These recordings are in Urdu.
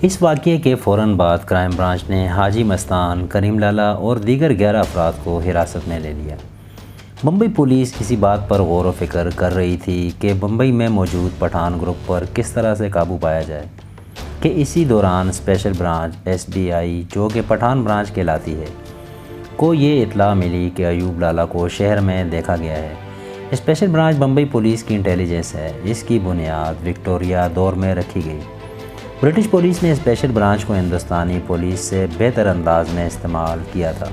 اس واقعے کے فوراً بعد کرائم برانچ نے حاجی مستان، کریم لالا اور دیگر 11 افراد کو حراست میں لے لیا۔ بمبئی پولیس اسی بات پر غور و فکر کر رہی تھی کہ بمبئی میں موجود پٹھان گروپ پر کس طرح سے قابو پایا جائے کہ اسی دوران اسپیشل برانچ SBI، جو کہ پٹھان برانچ کہلاتی ہے، کو یہ اطلاع ملی کہ ایوب لالا کو شہر میں دیکھا گیا ہے۔ اسپیشل برانچ بمبئی پولیس کی انٹیلیجنس ہے، اس کی بنیاد وکٹوریہ دور میں رکھی گئی۔ برٹش پولیس نے اسپیشل برانچ کو ہندوستانی پولیس سے بہتر انداز میں استعمال کیا تھا۔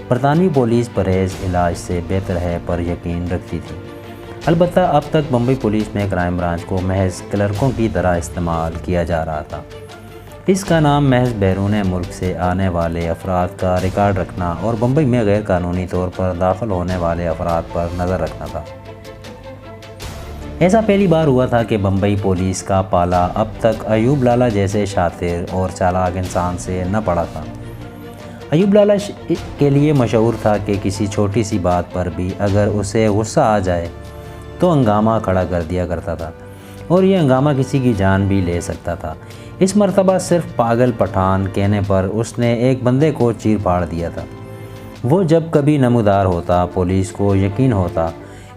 برطانوی پولیس پرہیز علاج سے بہتر ہے پر یقین رکھتی تھی۔ البتہ اب تک بمبئی پولیس میں کرائم برانچ کو محض کلرکوں کی طرح استعمال کیا جا رہا تھا۔ اس کا نام محض بیرون ملک سے آنے والے افراد کا ریکارڈ رکھنا اور بمبئی میں غیر قانونی طور پر داخل ہونے والے افراد پر نظر رکھنا تھا۔ ایسا پہلی بار ہوا تھا کہ بمبئی پولیس کا پالا اب تک ایوب لالا جیسے شاطر اور چالاک انسان سے نہ پڑا تھا۔ ایوب لالا کے لیے مشہور تھا کہ کسی چھوٹی سی بات پر بھی اگر اسے غصہ آ جائے تو ہنگامہ کھڑا کر دیا کرتا تھا، اور یہ ہنگامہ کسی کی جان بھی لے سکتا تھا۔ اس مرتبہ صرف پاگل پٹھان کہنے پر اس نے ایک بندے کو چیر پاڑ دیا تھا۔ وہ جب کبھی نمودار ہوتا، پولیس کو یقین ہوتا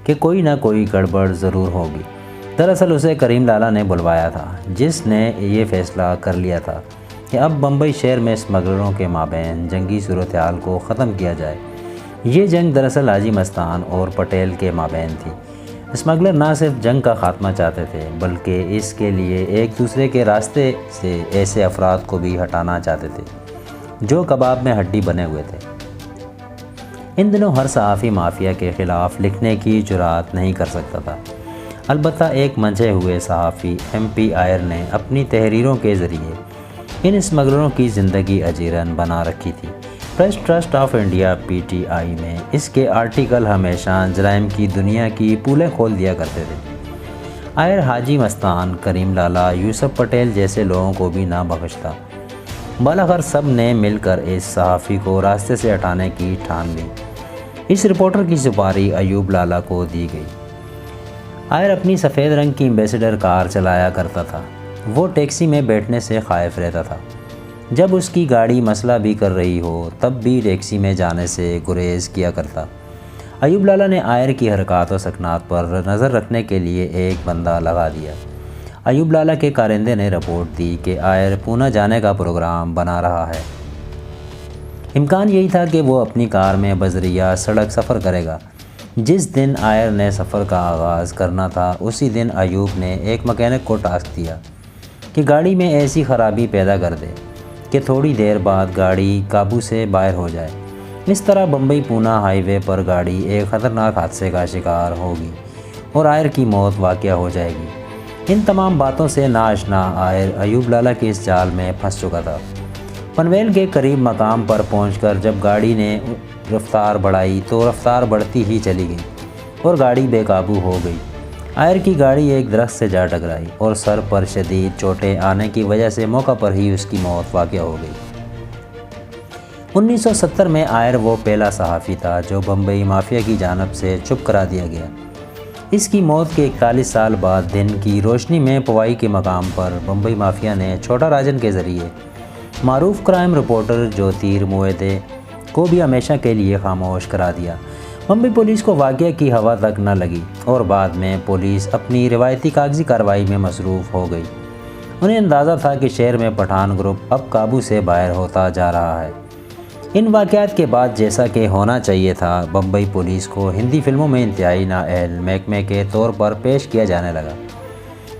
کہ کوئی نہ کوئی گڑبڑ ضرور ہوگی۔ دراصل اسے کریم لالا نے بلوایا تھا، جس نے یہ فیصلہ کر لیا تھا کہ اب بمبئی شہر میں اسمگلروں کے مابین جنگی صورتحال کو ختم کیا جائے۔ یہ جنگ دراصل حاجی مستان اور پٹیل کے مابین تھی۔ اسمگلر نہ صرف جنگ کا خاتمہ چاہتے تھے بلکہ اس کے لیے ایک دوسرے کے راستے سے ایسے افراد کو بھی ہٹانا چاہتے تھے جو کباب میں ہڈی بنے ہوئے تھے۔ ان دنوں ہر صحافی مافیا کے خلاف لکھنے کی جرات نہیں کر سکتا تھا۔ البتہ ایک منجھے ہوئے صحافی MP آئر نے اپنی تحریروں کے ذریعے ان اسمگلروں کی زندگی اجیرن بنا رکھی تھی۔ Press trust of India PTI میں اس کے آرٹیکل ہمیشہ جرائم کی دنیا کی پولیں کھول دیا کرتے تھے۔ آئر حاجی مستان، کریم لالا، یوسف پٹیل جیسے لوگوں کو بھی نہ بخشتا۔ بالاخر سب نے مل کر اس صحافی کو راستے سے ہٹانے کی ٹھان لی۔ اس رپورٹر کی سپاری ایوب لالا کو دی گئی۔ آئر اپنی سفید رنگ کی ایمبیسڈر کار چلایا کرتا تھا۔ وہ ٹیکسی میں بیٹھنے سے خائف رہتا تھا۔ جب اس کی گاڑی مسئلہ بھی کر رہی ہو تب بھی ٹیکسی میں جانے سے گریز کیا کرتا۔ ایوب لالا نے آئر کی حرکات و سکنات پر نظر رکھنے کے لیے ایک بندہ لگا دیا۔ ایوب لالا کے کارندے نے رپورٹ دی کہ آئر پونا جانے کا پروگرام بنا رہا ہے۔ امکان یہی تھا کہ وہ اپنی کار میں بذریعہ سڑک سفر کرے گا۔ جس دن آئر نے سفر کا آغاز کرنا تھا اسی دن ایوب نے ایک مکینک کو ٹاسک دیا کہ گاڑی میں ایسی خرابی پیدا کر دے کہ تھوڑی دیر بعد گاڑی قابو سے باہر ہو جائے۔ اس طرح بمبئی پونا ہائی وے پر گاڑی ایک خطرناک حادثے کا شکار ہوگی اور آئر کی موت واقع ہو جائے گی۔ ان تمام باتوں سے ناآشنا آئر ایوب لالا کی اس جال میں پھنس چکا تھا۔ پنویل کے قریب مقام پر پہنچ کر جب گاڑی نے رفتار بڑھائی تو رفتار بڑھتی ہی چلی گئی اور گاڑی بے قابو ہو گئی۔ آئر کی گاڑی ایک درخت سے جا ٹکرائی اور سر پر شدید چوٹیں آنے کی وجہ سے موقع پر ہی اس کی موت واقع ہو گئی۔ 1970 میں آئر وہ پہلا صحافی تھا جو بمبئی مافیا کی جانب سے چپ کرا دیا گیا۔ اس کی موت کے 41 سال بعد دن کی روشنی میں پوائی کے مقام پر بمبئی مافیا نے چھوٹا راجن کے ذریعے معروف کرائم رپورٹر جیوتیر موئیدے کو بھی ہمیشہ کے لیے خاموش کرا دیا۔ بمبئی پولیس کو واقعہ کی ہوا تک نہ لگی اور بعد میں پولیس اپنی روایتی کاغذی کارروائی میں مصروف ہو گئی۔ انہیں اندازہ تھا کہ شہر میں پٹھان گروپ اب قابو سے باہر ہوتا جا رہا ہے۔ ان واقعات کے بعد جیسا کہ ہونا چاہیے تھا، بمبئی پولیس کو ہندی فلموں میں انتہائی نااہل محکمے کے طور پر پیش کیا جانے لگا۔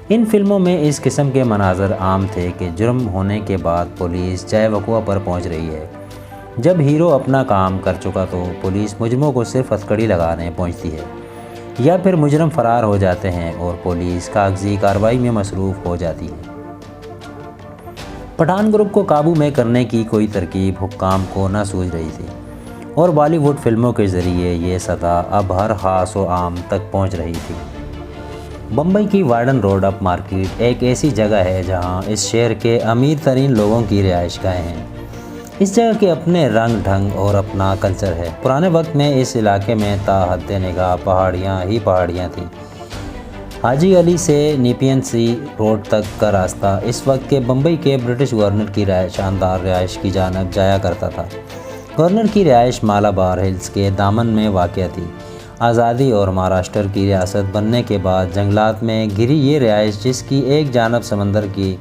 ان فلموں میں اس قسم کے مناظر عام تھے کہ جرم ہونے کے بعد پولیس جائے وقوع پر پہنچ رہی ہے۔ جب ہیرو اپنا کام کر چکا تو پولیس مجرموں کو صرف ہتھکڑی لگانے پہنچتی ہے، یا پھر مجرم فرار ہو جاتے ہیں اور پولیس کاغذی کارروائی میں مصروف ہو جاتی ہے۔ پٹھان گروپ کو قابو میں کرنے کی کوئی ترکیب حکام کو نہ سوجھ رہی تھی اور بالی ووڈ فلموں کے ذریعے یہ سطح اب ہر خاص و عام تک پہنچ رہی تھی۔ بمبئی کی وارڈن روڈ اپ مارکیٹ ایک ایسی جگہ ہے جہاں اس شہر کے امیر ترین لوگوں کی رہائش گاہیں ہیں۔ اس جگہ کے اپنے رنگ ڈھنگ اور اپنا کلچر ہے۔ پرانے وقت میں اس علاقے میں تا حد نگاہ پہاڑیاں ہی پہاڑیاں تھیں۔ حاجی علی سے نیپین سی روڈ تک کا راستہ اس وقت کے بمبئی کے برٹش گورنر کی شاندار رہائش کی جانب جایا کرتا تھا۔ گورنر کی رہائش مالابار ہلز کے دامن میں واقع تھی۔ آزادی اور مہاراشٹر کی ریاست بننے کے بعد جنگلات میں گھری یہ رہائش، جس کی ایک جانب سمندر کی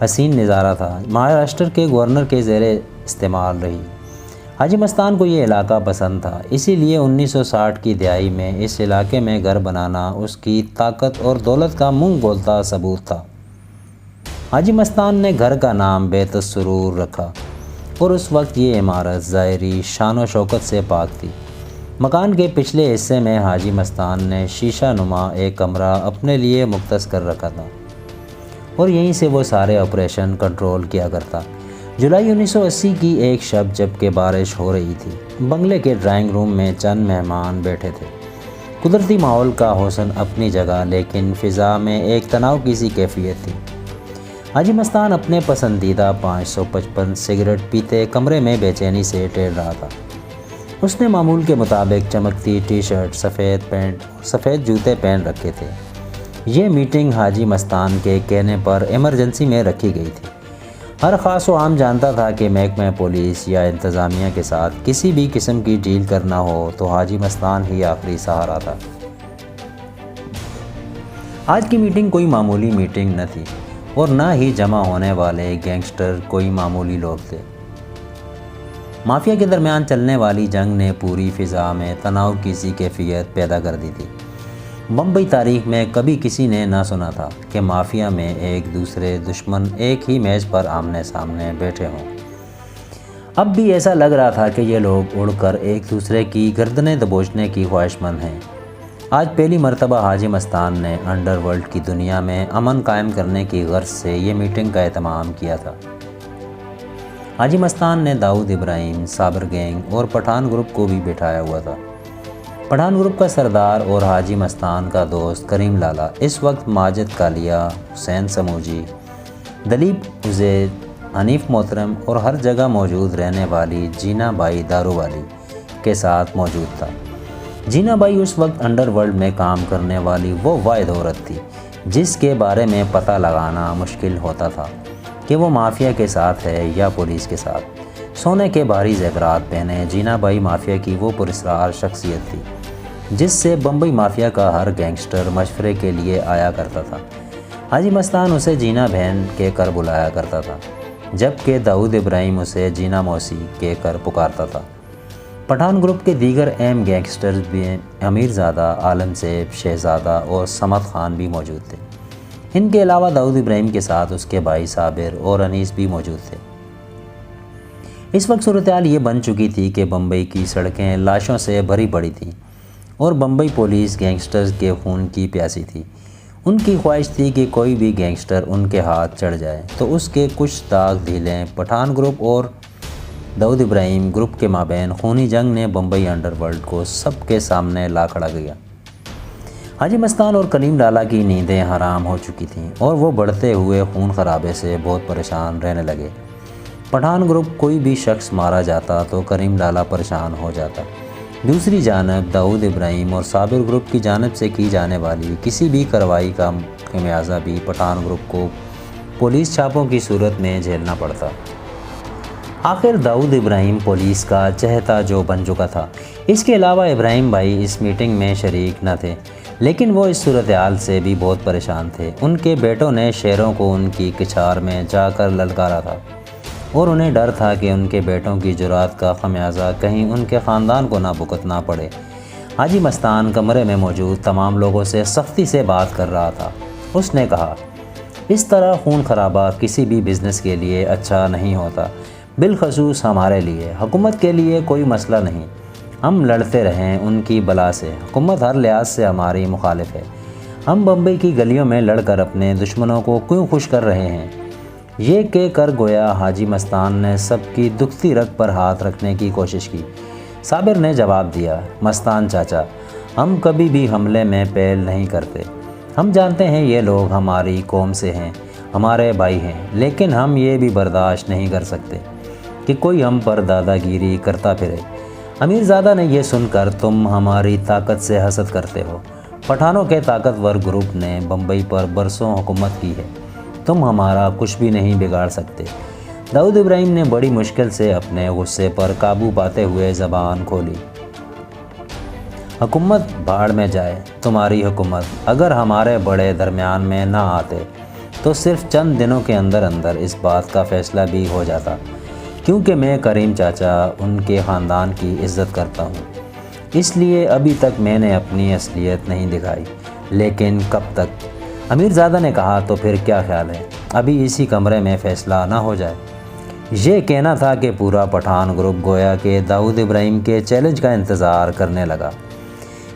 حسین نظارہ تھا، مہاراشٹر کے گورنر کے زیر استعمال رہی۔ حاجی مستان کو یہ علاقہ پسند تھا، اسی لیے 1960 کی دہائی میں اس علاقے میں گھر بنانا اس کی طاقت اور دولت کا منہ بولتا ثبوت تھا۔ حاجی مستان نے گھر کا نام بیت السرور رکھا اور اس وقت یہ عمارت ظاہری شان و شوکت سے پاک تھی۔ مکان کے پچھلے حصے میں حاجی مستان نے شیشہ نما ایک کمرہ اپنے لیے مختص کر رکھا تھا اور یہیں سے وہ سارے آپریشن کنٹرول کیا کرتا۔ جولائی 1980 کی ایک شب جب کہ بارش ہو رہی تھی، بنگلے کے ڈرائنگ روم میں چند مہمان بیٹھے تھے۔ قدرتی ماحول کا حسن اپنی جگہ، لیکن فضا میں ایک تناؤ کی سی کیفیت تھی۔ حاجی مستان اپنے پسندیدہ 555 سگریٹ پیتے کمرے میں بے چینی سے ٹہل رہا تھا۔ اس نے معمول کے مطابق چمکتی ٹی شرٹ، سفید پینٹ اور سفید جوتے پہن رکھے تھے۔ یہ میٹنگ حاجی مستان کے کہنے پر ایمرجنسی میں رکھی گئی تھی۔ ہر خاص و عام جانتا تھا کہ محکمہ پولیس یا انتظامیہ کے ساتھ کسی بھی قسم کی ڈیل کرنا ہو تو حاجی مستان ہی آخری سہارا تھا۔ آج کی میٹنگ کوئی معمولی میٹنگ نہ تھی اور نہ ہی جمع ہونے والے گینگسٹر کوئی معمولی لوگ تھے۔ مافیا کے درمیان چلنے والی جنگ نے پوری فضا میں تناؤ کی سی کیفیت پیدا کر دی تھی۔ بمبئی تاریخ میں کبھی کسی نے نہ سنا تھا کہ مافیا میں ایک دوسرے دشمن ایک ہی میز پر آمنے سامنے بیٹھے ہوں۔ اب بھی ایسا لگ رہا تھا کہ یہ لوگ اڑ کر ایک دوسرے کی گردنیں دبوچنے کی خواہش مند ہیں۔ آج پہلی مرتبہ حاجی مستان نے انڈر ورلڈ کی دنیا میں امن قائم کرنے کی غرض سے یہ میٹنگ کا اہتمام کیا تھا۔ حاجی مستان نے داؤد ابراہیم، صابر گینگ اور پٹھان گروپ کو بھی بٹھایا ہوا تھا۔ پٹھان گروپ کا سردار اور حاجی مستان کا دوست کریم لالا اس وقت ماجد کالیا، حسین سموجی، دلیپ عزیر، حنیف محترم اور ہر جگہ موجود رہنے والی جینا بائی دارو والی کے ساتھ موجود تھا۔ جینا بائی اس وقت انڈر ورلڈ میں کام کرنے والی وہ واحد عورت تھی جس کے بارے میں پتہ لگانا مشکل ہوتا تھا کہ وہ مافیا کے ساتھ ہے یا پولیس کے ساتھ۔ سونے کے بھاری زیورات پہنے جینا بائی مافیا کی وہ پراسرار شخصیت تھی جس سے بمبئی مافیا کا ہر گینگسٹر مشورے کے لیے آیا کرتا تھا۔ حاجی مستان اسے جینا بہن کہہ کر بلایا کرتا تھا، جبکہ داؤد ابراہیم اسے جینا موسی کہہ کر پکارتا تھا۔ پٹھان گروپ کے دیگر اہم گینگسٹرز بھی امیر زادہ، عالم سیف، شہزادہ اور صمد خان بھی موجود تھے۔ ان کے علاوہ داؤد ابراہیم کے ساتھ اس کے بھائی صابر اور انیس بھی موجود تھے۔ اس وقت صورتحال یہ بن چکی تھی کہ بمبئی کی سڑکیں لاشوں سے بھری پڑی تھیں اور بمبئی پولیس گینگسٹرز کے خون کی پیاسی تھی۔ ان کی خواہش تھی کہ کوئی بھی گینگسٹر ان کے ہاتھ چڑھ جائے تو اس کے کچھ داغ دھیلیں۔ پٹھان گروپ اور داؤد ابراہیم گروپ کے مابین خونی جنگ نے بمبئی انڈر ورلڈ کو سب کے سامنے لا کھڑا کیا۔ حاجی مستان اور کریم لالا کی نیندیں حرام ہو چکی تھیں اور وہ بڑھتے ہوئے خون خرابے سے بہت پریشان رہنے لگے۔ پٹھان گروپ کوئی بھی شخص مارا جاتا تو کریم لالا پریشان ہو جاتا۔ دوسری جانب داؤد ابراہیم اور صابر گروپ کی جانب سے کی جانے والی کسی بھی کارروائی کا خمیازہ بھی پٹھان گروپ کو پولیس چھاپوں کی صورت میں جھیلنا پڑتا۔ آخر داؤد ابراہیم پولیس کا چہتا جو بن چکا تھا۔ اس کے علاوہ ابراہیم بھائی اس میٹنگ میں شریک نہ تھے، لیکن وہ اس صورتحال سے بھی بہت پریشان تھے۔ ان کے بیٹوں نے شیروں کو ان کی کچھار میں جا کر للکارا تھا اور انہیں ڈر تھا کہ ان کے بیٹوں کی جرات کا خمیازہ کہیں ان کے خاندان کو نہ بھگتنا پڑے۔ حاجی مستان کمرے میں موجود تمام لوگوں سے سختی سے بات کر رہا تھا۔ اس نے کہا، اس طرح خون خرابہ کسی بھی بزنس کے لیے اچھا نہیں ہوتا، بالخصوص ہمارے لیے۔ حکومت کے لیے کوئی مسئلہ نہیں، ہم لڑتے رہیں ان کی بلا سے۔ حکومت ہر لحاظ سے ہماری مخالف ہے۔ ہم بمبئی کی گلیوں میں لڑ کر اپنے دشمنوں کو کیوں خوش کر رہے ہیں؟ یہ کہہ کر گویا حاجی مستان نے سب کی دکھتی رگ پر ہاتھ رکھنے کی کوشش کی۔ صابر نے جواب دیا، مستان چاچا، ہم کبھی بھی حملے میں پہل نہیں کرتے۔ ہم جانتے ہیں یہ لوگ ہماری قوم سے ہیں، ہمارے بھائی ہیں، لیکن ہم یہ بھی برداشت نہیں کر سکتے کہ کوئی ہم پر دادا گیری کرتا پھرے۔ امیر زادہ نے یہ سن کر، تم ہماری طاقت سے حسد کرتے ہو، پٹھانوں کے طاقتور گروپ نے بمبئی پر برسوں حکومت کی ہے، تم ہمارا کچھ بھی نہیں بگاڑ سکتے۔ داؤد ابراہیم نے بڑی مشکل سے اپنے غصے پر قابو پاتے ہوئے زبان کھولی۔ حکومت بھاڑ میں جائے، تمہاری حکومت اگر ہمارے بڑے درمیان میں نہ آتے تو صرف چند دنوں کے اندر اندر اس بات کا فیصلہ بھی ہو جاتا، کیونکہ میں کریم چاچا ان کے خاندان کی عزت کرتا ہوں، اس لیے ابھی تک میں نے اپنی اصلیت نہیں دکھائی۔ لیکن کب تک؟ امیر زادہ نے کہا، تو پھر کیا خیال ہے ابھی اسی کمرے میں فیصلہ نہ ہو جائے؟ یہ کہنا تھا کہ پورا پٹھان گروپ گویا کہ داؤد ابراہیم کے چیلنج کا انتظار کرنے لگا۔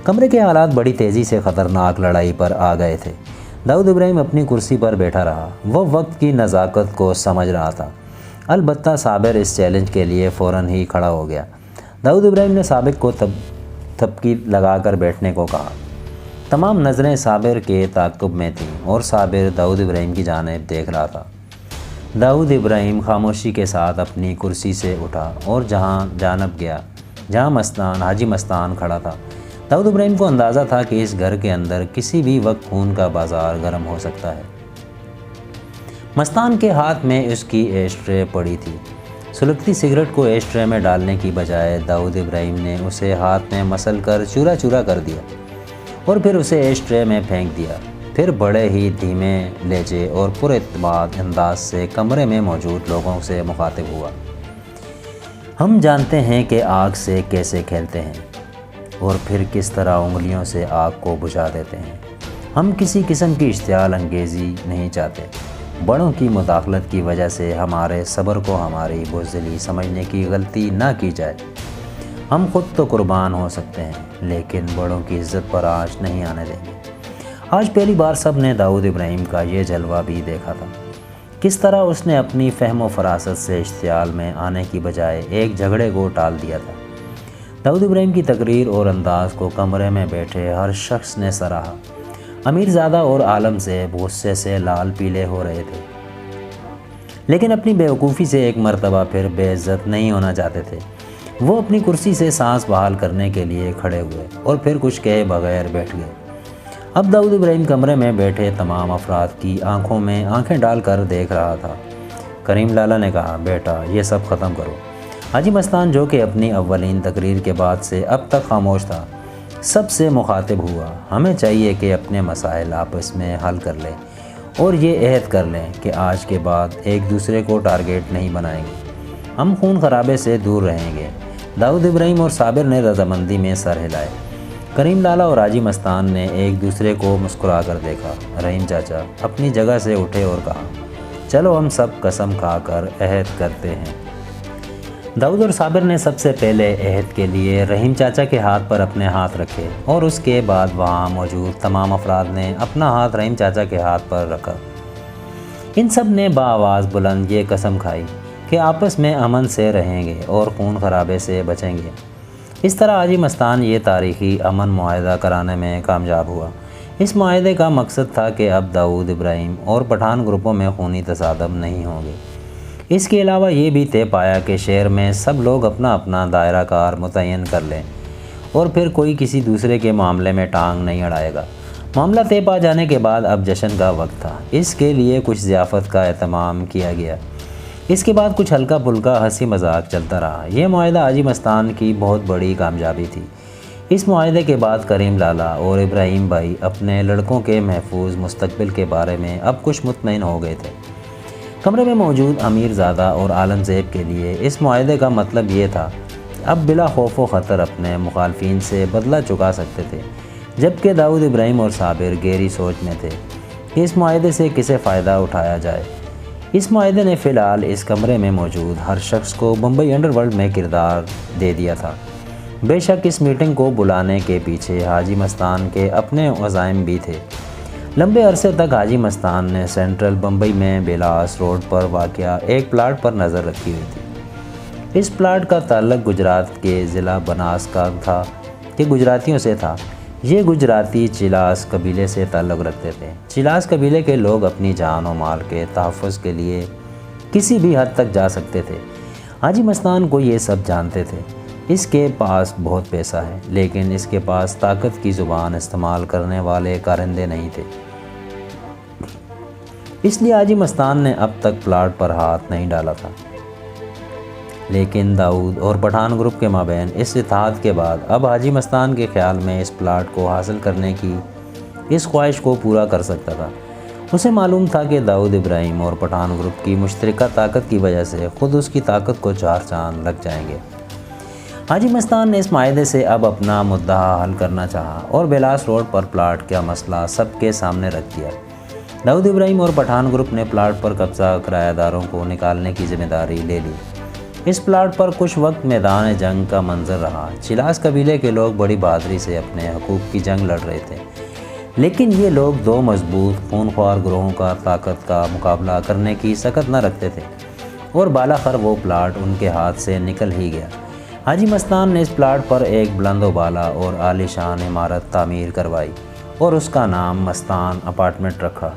کمرے کے حالات بڑی تیزی سے خطرناک لڑائی پر آ گئے تھے۔ داؤد ابراہیم اپنی کرسی پر بیٹھا رہا، وہ وقت کی نزاکت کو سمجھ رہا تھا۔ البتہ صابر اس چیلنج کے لیے فوراً ہی کھڑا ہو گیا۔ داؤد ابراہیم نے صابر کو تھپکی لگا کر بیٹھنے کو کہا۔ تمام نظریں صابر کے تعاقب میں تھیں اور صابر داؤد ابراہیم کی جانب دیکھ رہا تھا۔ داؤد ابراہیم خاموشی کے ساتھ اپنی کرسی سے اٹھا اور جانب گیا جہاں حاجی مستان کھڑا تھا۔ داؤد ابراہیم کو اندازہ تھا کہ اس گھر کے اندر کسی بھی وقت خون کا بازار گرم ہو سکتا ہے۔ مستان کے ہاتھ میں اس کی ایش ٹرے پڑی تھی۔ سلگتی سگریٹ کو ایش ٹرے میں ڈالنے کی بجائے داؤد ابراہیم نے اسے ہاتھ میں مسل کر چورا چورا کر دیا اور پھر اسے ایش ٹرے میں پھینک دیا۔ پھر بڑے ہی دھیمے لہجے اور پر اعتماد انداز سے کمرے میں موجود لوگوں سے مخاطب ہوا۔ ہم جانتے ہیں کہ آگ سے کیسے کھیلتے ہیں اور پھر کس طرح انگلیوں سے آگ کو بجھا دیتے ہیں۔ ہم کسی قسم کی اشتعال انگیزی نہیں چاہتے۔ بڑوں کی مداخلت کی وجہ سے ہمارے صبر کو ہماری بزدلی سمجھنے کی غلطی نہ کی جائے۔ ہم خود تو قربان ہو سکتے ہیں لیکن بڑوں کی عزت پر آنچ نہیں آنے دیں گے۔ آج پہلی بار سب نے داؤد ابراہیم کا یہ جلوہ بھی دیکھا تھا، کس طرح اس نے اپنی فہم و فراست سے اشتعال میں آنے کی بجائے ایک جھگڑے کو ٹال دیا تھا۔ داؤد ابراہیم کی تقریر اور انداز کو کمرے میں بیٹھے ہر شخص نے سراہا۔ امیر زادہ اور عالم زیب غصے سے لال پیلے ہو رہے تھے، لیکن اپنی بیوقوفی سے ایک مرتبہ پھر بے عزت نہیں ہونا چاہتے تھے۔ وہ اپنی کرسی سے سانس بحال کرنے کے لیے کھڑے ہوئے اور پھر کچھ کہے بغیر بیٹھ گئے۔ اب داؤد ابراہیم کمرے میں بیٹھے تمام افراد کی آنکھوں میں آنکھیں ڈال کر دیکھ رہا تھا۔ کریم لالا نے کہا، بیٹا یہ سب ختم کرو۔ حاجی مستان جو کہ اپنی اولین تقریر کے بعد سے اب تک خاموش تھا، سب سے مخاطب ہوا۔ ہمیں چاہیے کہ اپنے مسائل آپس میں حل کر لیں اور یہ عہد کر لیں کہ آج کے بعد ایک دوسرے کو ٹارگیٹ نہیں بنائیں گے۔ ہم خون خرابے سے دور رہیں گے۔ داؤد ابراہیم اور صابر نے رضامندی میں سر ہلائے۔ کریم لالا اور حاجی مستان نے ایک دوسرے کو مسکرا کر دیکھا۔ رحیم چاچا اپنی جگہ سے اٹھے اور کہا، چلو ہم سب قسم کھا کر عہد کرتے ہیں۔ داؤد اور صابر نے سب سے پہلے عہد کے لیے رحیم چاچا کے ہاتھ پر اپنے ہاتھ رکھے اور اس کے بعد وہاں موجود تمام افراد نے اپنا ہاتھ رحیم چاچا کے ہاتھ پر رکھا۔ ان سب نے بآواز بلند یہ قسم کھائی کہ آپس میں امن سے رہیں گے اور خون خرابے سے بچیں گے۔ اس طرح حاجی مستان یہ تاریخی امن معاہدہ کرانے میں کامیاب ہوا۔ اس معاہدے کا مقصد تھا کہ اب داؤد ابراہیم اور پٹھان گروپوں میں خونی تصادم نہیں ہوں گے۔ اس کے علاوہ یہ بھی طے پایا کہ شہر میں سب لوگ اپنا اپنا دائرہ کار متعین کر لیں اور پھر کوئی کسی دوسرے کے معاملے میں ٹانگ نہیں اڑائے گا۔ معاملہ طے پا جانے کے بعد اب جشن کا وقت تھا۔ اس کے لیے کچھ ضیافت کا اہتمام کیا گیا۔ اس کے بعد کچھ ہلکا پھلکا ہنسی مذاق چلتا رہا۔ یہ معاہدہ حاجی مستان کی بہت بڑی کامیابی تھی۔ اس معاہدے کے بعد کریم لالا اور ابراہیم بھائی اپنے لڑکوں کے محفوظ مستقبل کے بارے میں اب کچھ مطمئن ہو گئے تھے۔ کمرے میں موجود امیر زادہ اور عالم زیب کے لیے اس معاہدے کا مطلب یہ تھا کہ اب بلا خوف و خطر اپنے مخالفین سے بدلہ چکا سکتے تھے، جبکہ داؤد ابراہیم اور صابر گہری سوچ میں تھے کہ اس معاہدے سے کسے فائدہ اٹھایا جائے۔ اس معاہدے نے فی الحال اس کمرے میں موجود ہر شخص کو بمبئی انڈر ورلڈ میں کردار دے دیا تھا۔ بے شک اس میٹنگ کو بلانے کے پیچھے حاجی مستان کے اپنے عزائم بھی تھے۔ لمبے عرصے تک حاجی مستان نے سینٹرل بمبئی میں بیلاس روڈ پر واقع ایک پلاٹ پر نظر رکھی ہوئی تھی۔ اس پلاٹ کا تعلق گجرات کے ضلع بناس کا تھا کہ گجراتیوں سے تھا۔ یہ گجراتی چیلاس قبیلے سے تعلق رکھتے تھے۔ چیلاس قبیلے کے لوگ اپنی جان و مال کے تحفظ کے لیے کسی بھی حد تک جا سکتے تھے۔ حاجی مستان کو یہ سب جانتے تھے۔ اس کے پاس بہت پیسہ ہے، لیکن اس کے پاس طاقت کی زبان استعمال کرنے والے کارندے نہیں تھے۔ اس لیے حاجی مستان نے اب تک پلاٹ پر ہاتھ نہیں ڈالا تھا۔ لیکن داؤد اور پٹھان گروپ کے مابین اس اتحاد کے بعد اب حاجی مستان کے خیال میں اس پلاٹ کو حاصل کرنے کی اس خواہش کو پورا کر سکتا تھا۔ اسے معلوم تھا کہ داؤد ابراہیم اور پٹھان گروپ کی مشترکہ طاقت کی وجہ سے خود اس کی طاقت کو چار چاند لگ جائیں گے۔ حاجی مستان نے اس معاہدے سے اب اپنا مدعا حل کرنا چاہا اور بیلاس روڈ پر پلاٹ کا مسئلہ سب کے سامنے رکھ دیا۔ داؤد ابراہیم اور پٹھان گروپ نے پلاٹ پر قبضہ کرایہ داروں کو نکالنے کی ذمہ داری لے لی۔ اس پلاٹ پر کچھ وقت میدان جنگ کا منظر رہا۔ چلاس قبیلے کے لوگ بڑی بہادری سے اپنے حقوق کی جنگ لڑ رہے تھے، لیکن یہ لوگ دو مضبوط خونخوار گروہوں کا طاقت کا مقابلہ کرنے کی سکت نہ رکھتے تھے، اور بالاخر وہ پلاٹ ان کے ہاتھ سے نکل ہی گیا۔ حاجی مستان نے اس پلاٹ پر ایک بلند و بالا اور عالی شان عمارت تعمیر کروائی اور اس کا نام مستان اپارٹمنٹ رکھا۔